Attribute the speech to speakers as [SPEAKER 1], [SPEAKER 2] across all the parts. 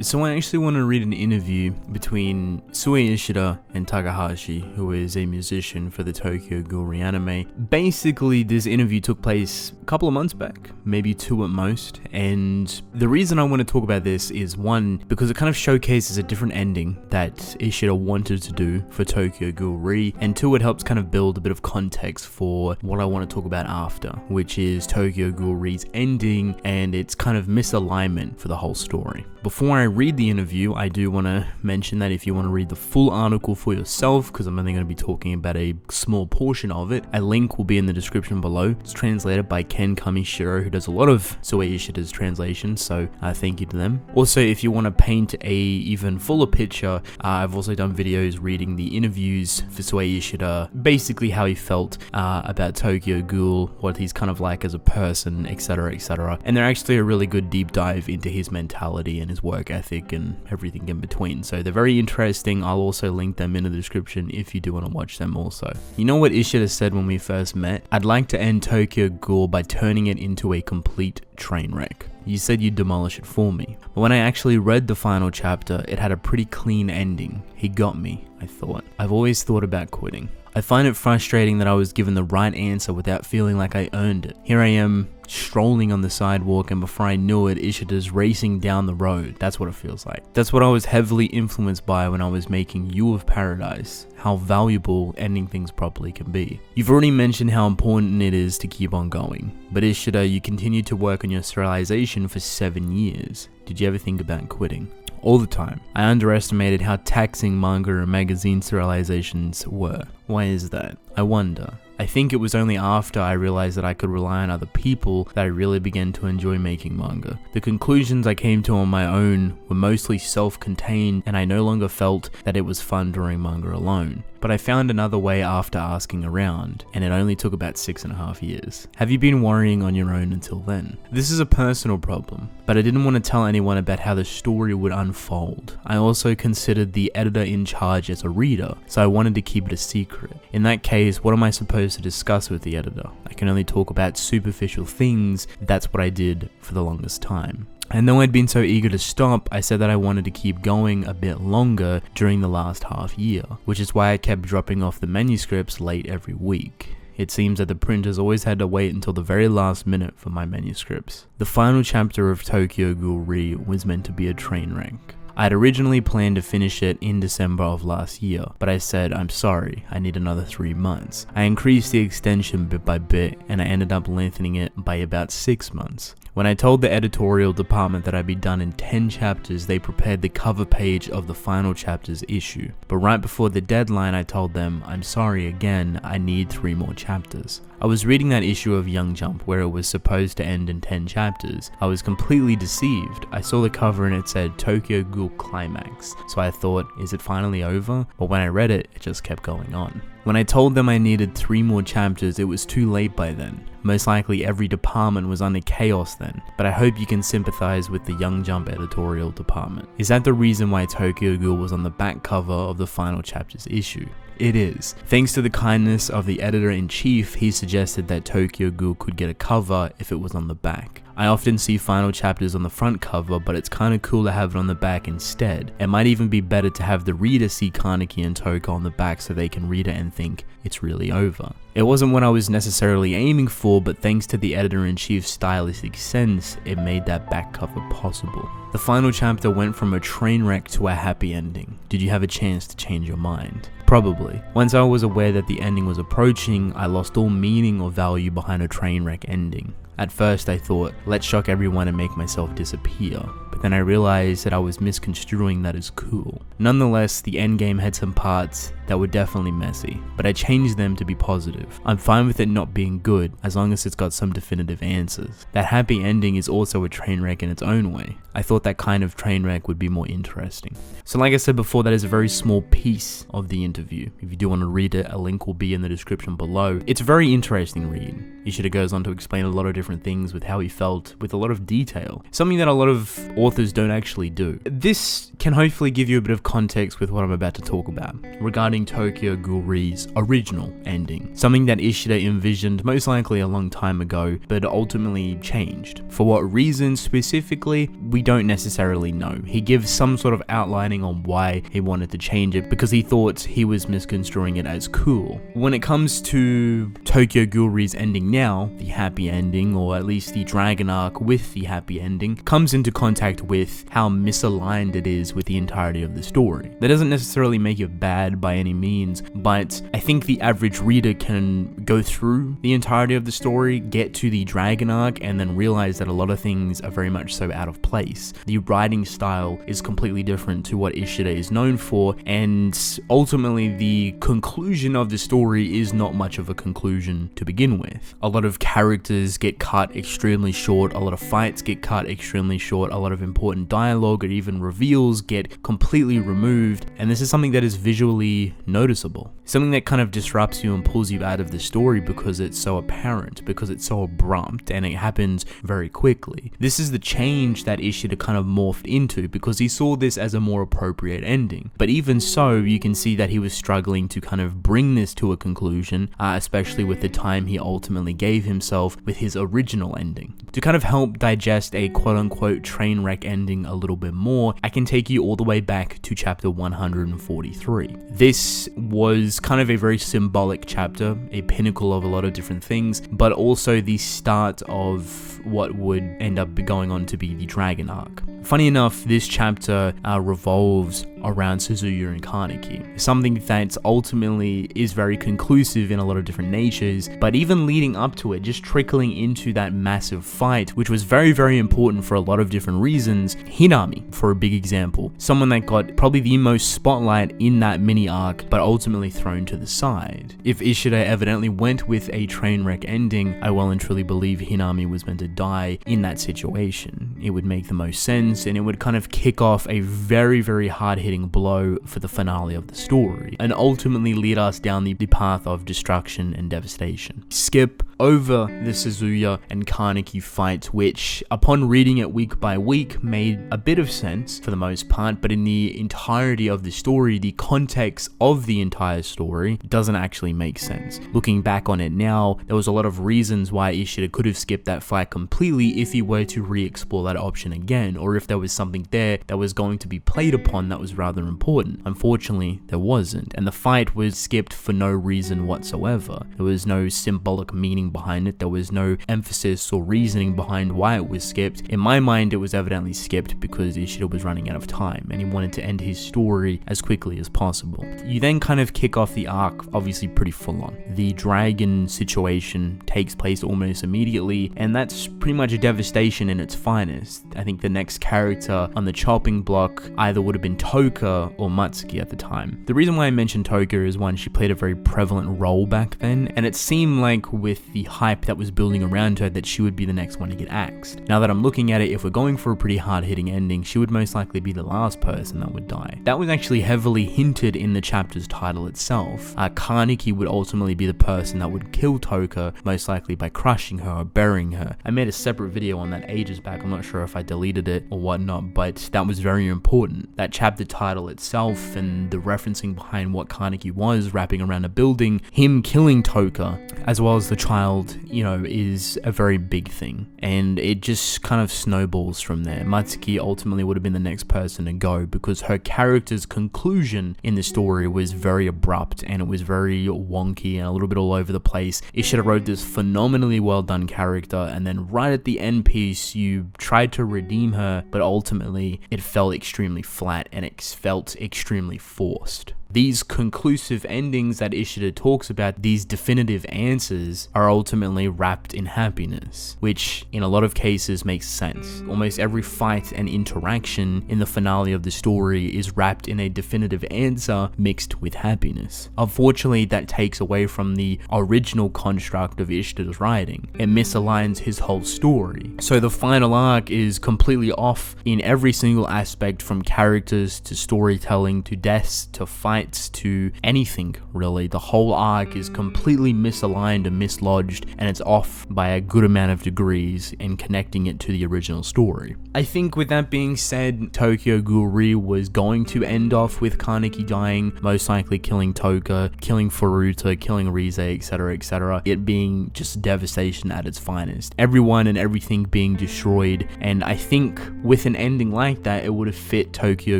[SPEAKER 1] So I actually want to read an interview between Sue Ishida and Takahashi, who is a musician for the Tokyo Ghoul anime. Basically, this interview took place a couple of months back, maybe 2 at most, and the reason I want to talk about this is one, because it kind of showcases a different ending that Ishida wanted to do for Tokyo Ghoul, and two, it helps kind of build a bit of context for what I want to talk about after, which is Tokyo Ghoul's ending and its kind of misalignment for the whole story. Before I read the interview, I do want to mention that if you want to read the full article for yourself, because I'm only going to be talking about a small portion of it, a link will be in the description below. It's translated by Ken Kamishiro, who does a lot of Sue Ishida's translations, so thank you to them. Also, if you want to paint a even fuller picture, I've also done videos reading the interviews for Sue Ishida, basically how he felt about Tokyo Ghoul, what he's kind of like as a person, etc, etc. And they're actually a really good deep dive into his mentality and his work ethic and everything in between. So they're very interesting. I'll also link them in the description if you do want to watch them also. You know what Ishida said when we first met? I'd like to end Tokyo Ghoul by turning it into a complete train wreck. You said you'd demolish it for me. But when I actually read the final chapter, it had a pretty clean ending. He got me, I thought. I've always thought about quitting. I find it frustrating that I was given the right answer without feeling like I earned it. Here I am, strolling on the sidewalk, and before I knew it, Ishida's racing down the road. That's what it feels like. That's what I was heavily influenced by when I was making You of Paradise, how valuable ending things properly can be. You've already mentioned how important it is to keep on going, but Ishida, you continued to work on your serialization for 7 years. Did you ever think about quitting? All the time. I underestimated how taxing manga and magazine serializations were. Why is that? I wonder. I think it was only after I realized that I could rely on other people that I really began to enjoy making manga. The conclusions I came to on my own were mostly self-contained, and I no longer felt that it was fun drawing manga alone. But I found another way after asking around, and it only took about 6.5 years. Have you been worrying on your own until then? This is a personal problem, but I didn't want to tell anyone about how the story would unfold. I also considered the editor in charge as a reader, so I wanted to keep it a secret. In that case, what am I supposed to discuss with the editor? I can only talk about superficial things. That's what I did for the longest time. And though I'd been so eager to stop, I said that I wanted to keep going a bit longer during the last half year, which is why I kept dropping off the manuscripts late every week. It seems that the printers always had to wait until the very last minute for my manuscripts. The final chapter of Tokyo Ghoul was meant to be a train wreck. I had originally planned to finish it in December of last year, but I said, I'm sorry, I need another 3 months. I increased the extension bit by bit, and I ended up lengthening it by about 6 months. When I told the editorial department that I'd be done in 10 chapters, they prepared the cover page of the final chapter's issue. But right before the deadline, I told them, I'm sorry again, I need 3 more chapters. I was reading that issue of Young Jump where it was supposed to end in 10 chapters. I was completely deceived. I saw the cover and it said Tokyo Ghoul Climax. So I thought, is it finally over? But when I read it, it just kept going on. When I told them I needed 3 more chapters, it was too late by then. Most likely every department was under chaos then, but I hope you can sympathize with the Young Jump editorial department. Is that the reason why Tokyo Ghoul was on the back cover of the final chapter's issue? It is. Thanks to the kindness of the editor-in-chief, he suggested that Tokyo Ghoul could get a cover if it was on the back. I often see final chapters on the front cover, but it's kinda cool to have it on the back instead. It might even be better to have the reader see Kaneki and Toko on the back so they can read it and think it's really over. It wasn't what I was necessarily aiming for, but thanks to the editor-in-chief's stylistic sense, it made that back cover possible. The final chapter went from a train wreck to a happy ending. Did you have a chance to change your mind? Probably. Once I was aware that the ending was approaching, I lost all meaning or value behind a train wreck ending. At first I thought, let's shock everyone and make myself disappear, but then I realized that I was misconstruing that as cool. Nonetheless, the endgame had some parts that were definitely messy, but I changed them to be positive. I'm fine with it not being good, as long as it's got some definitive answers. That happy ending is also a train wreck in its own way. I thought that kind of train wreck would be more interesting. So like I said before, that is a very small piece of the interview. If you do want to read it, a link will be in the description below. It's a very interesting read. Ishida goes on to explain a lot of different things with how he felt with a lot of detail, something that a lot of authors don't actually do. This can hopefully give you a bit of context with what I'm about to talk about regarding Tokyo Ghoul's original ending, something that Ishida envisioned most likely a long time ago, but ultimately changed. For what reason specifically, we don't necessarily know. He gives some sort of outlining on why he wanted to change it, because he thought he was misconstruing it as cool. When it comes to Tokyo Ghoul's ending now, the happy ending, or at least the dragon arc with the happy ending, comes into contact with how misaligned it is with the entirety of the story. That doesn't necessarily make it bad by any means, but I think the average reader can go through the entirety of the story, get to the dragon arc, and then realize that a lot of things are very much so out of place. The writing style is completely different to what Ishida is known for, and ultimately the conclusion of the story is not much of a conclusion to begin with. A lot of characters get cut extremely short, a lot of fights get cut extremely short, a lot of important dialogue or even reveals get completely removed, and this is something that is visually noticeable. Something that kind of disrupts you and pulls you out of the story because it's so apparent, because it's so abrupt, and it happens very quickly. This is the change that Ishida kind of morphed into because he saw this as a more appropriate ending. But even so, you can see that he was struggling to kind of bring this to a conclusion, especially with the time he ultimately gave himself with his original ending. To kind of help digest a quote-unquote train wreck ending a little bit more, I can take you all the way back to chapter 143. This was kind of a very symbolic chapter, a pinnacle of a lot of different things, but also the start of what would end up going on to be the dragon arc. Funny enough, this chapter revolves around Suzuya and Kaneki, something that ultimately is very conclusive in a lot of different natures, but even leading up to it, just trickling into that massive fight, which was very, very important for a lot of different reasons. Hinami, for a big example, someone that got probably the most spotlight in that mini arc, but ultimately thrown to the side. If Ishida evidently went with a train wreck ending, I well and truly believe Hinami was meant to die in that situation. It would make the most sense, and it would kind of kick off a very, very hard-hitting blow for the finale of the story, and ultimately lead us down the path of destruction and devastation. Skip over the Suzuya and Kaneki fight, which upon reading it week by week made a bit of sense for the most part, but in the entirety of the story, the context of the entire story doesn't actually make sense. Looking back on it now, there was a lot of reasons why Ishida could have skipped that fight completely if he were to re-explore that option again, or if there was something there that was going to be played upon that was rather important. Unfortunately, there wasn't, and the fight was skipped for no reason whatsoever. There was no symbolic meaning behind it, there was no emphasis or reasoning behind why it was skipped. In my mind, it was evidently skipped because Ishida was running out of time and he wanted to end his story as quickly as possible. You then kind of kick off the arc, obviously pretty full on. The dragon situation takes place almost immediately, and that's pretty much a devastation in its finest. I think the next character on the chopping block either would have been Toka or Matsuki at the time. The reason why I mentioned Toka is one, she played a very prevalent role back then, and it seemed like with the hype that was building around her that she would be the next one to get axed. Now that I'm looking at it, if we're going for a pretty hard-hitting ending, she would most likely be the last person that would die. That was actually heavily hinted in the chapter's title itself. Kaneki would ultimately be the person that would kill Toka, most likely by crushing her or burying her. I made a separate video on that ages back, I'm not sure if I deleted it or whatnot, but that was very important. That chapter title itself and the referencing behind what Kaneki was wrapping around a building, him killing Toka, as well as the child, is a very big thing. And it just kind of snowballs from there. Matsuki ultimately would have been the next person to go because her character's conclusion in the story was very abrupt and it was very wonky and a little bit all over the place. Ishida wrote this phenomenally well done character, and then right at the end piece, you tried to redeem her, but ultimately it felt extremely flat and it felt extremely forced. These conclusive endings that Ishida talks about, these definitive answers, are ultimately wrapped in happiness, which in a lot of cases makes sense. Almost every fight and interaction in the finale of the story is wrapped in a definitive answer mixed with happiness. Unfortunately, that takes away from the original construct of Ishida's writing. It misaligns his whole story. So the final arc is completely off in every single aspect, from characters to storytelling to deaths to fights rights to anything, really. The whole arc is completely misaligned and mislodged, and it's off by a good amount of degrees in connecting it to the original story. I think with that being said, Tokyo Ghoul Re was going to end off with Kaneki dying, most likely killing Toka, killing Furuta, killing Rize, etc, etc. It being just devastation at its finest. Everyone and everything being destroyed, and I think with an ending like that, it would have fit Tokyo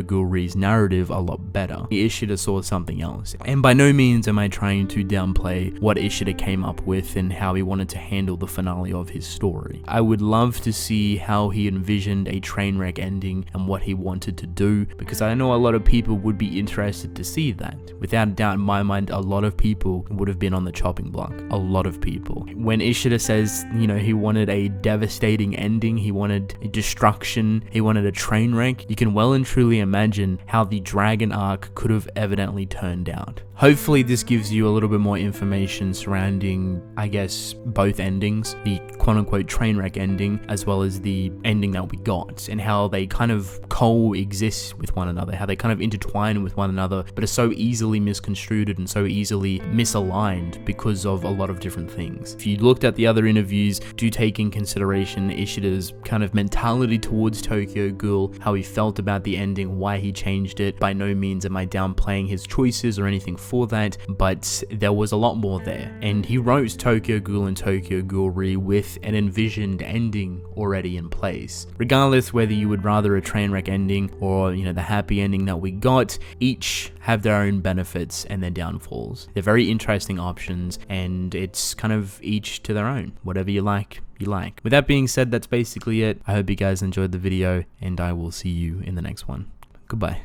[SPEAKER 1] Ghoul Re's narrative a lot better. Ishida saw something else. And by no means am I trying to downplay what Ishida came up with and how he wanted to handle the finale of his story. I would love to see how he envisioned a train wreck ending and what he wanted to do, because I know a lot of people would be interested to see that. Without a doubt in my mind, a lot of people would have been on the chopping block. A lot of people. When Ishida says, you know, he wanted a devastating ending, he wanted a destruction, he wanted a train wreck, you can well and truly imagine how the Dragon arc could have evidently turned out. Hopefully this gives you a little bit more information surrounding, I guess, both endings, the quote-unquote train wreck ending, as well as the ending that we got, and how they kind of coexist with one another, how they kind of intertwine with one another, but are so easily misconstrued and so easily misaligned because of a lot of different things. If you looked at the other interviews, do take in consideration Ishida's kind of mentality towards Tokyo Ghoul, how he felt about the ending, why he changed it. By no means am I downplaying his choices or anything for that, but there was a lot more there, and he wrote Tokyo Ghoul and Tokyo Ghoul Re with an envisioned ending already in place. Regardless whether you would rather a train wreck ending or, you know, the happy ending that we got, each have their own benefits and their downfalls. They're very interesting options, and it's kind of each to their own. Whatever you like, you like. With that being said, that's basically it. I hope you guys enjoyed the video, and I will see you in the next one. Goodbye.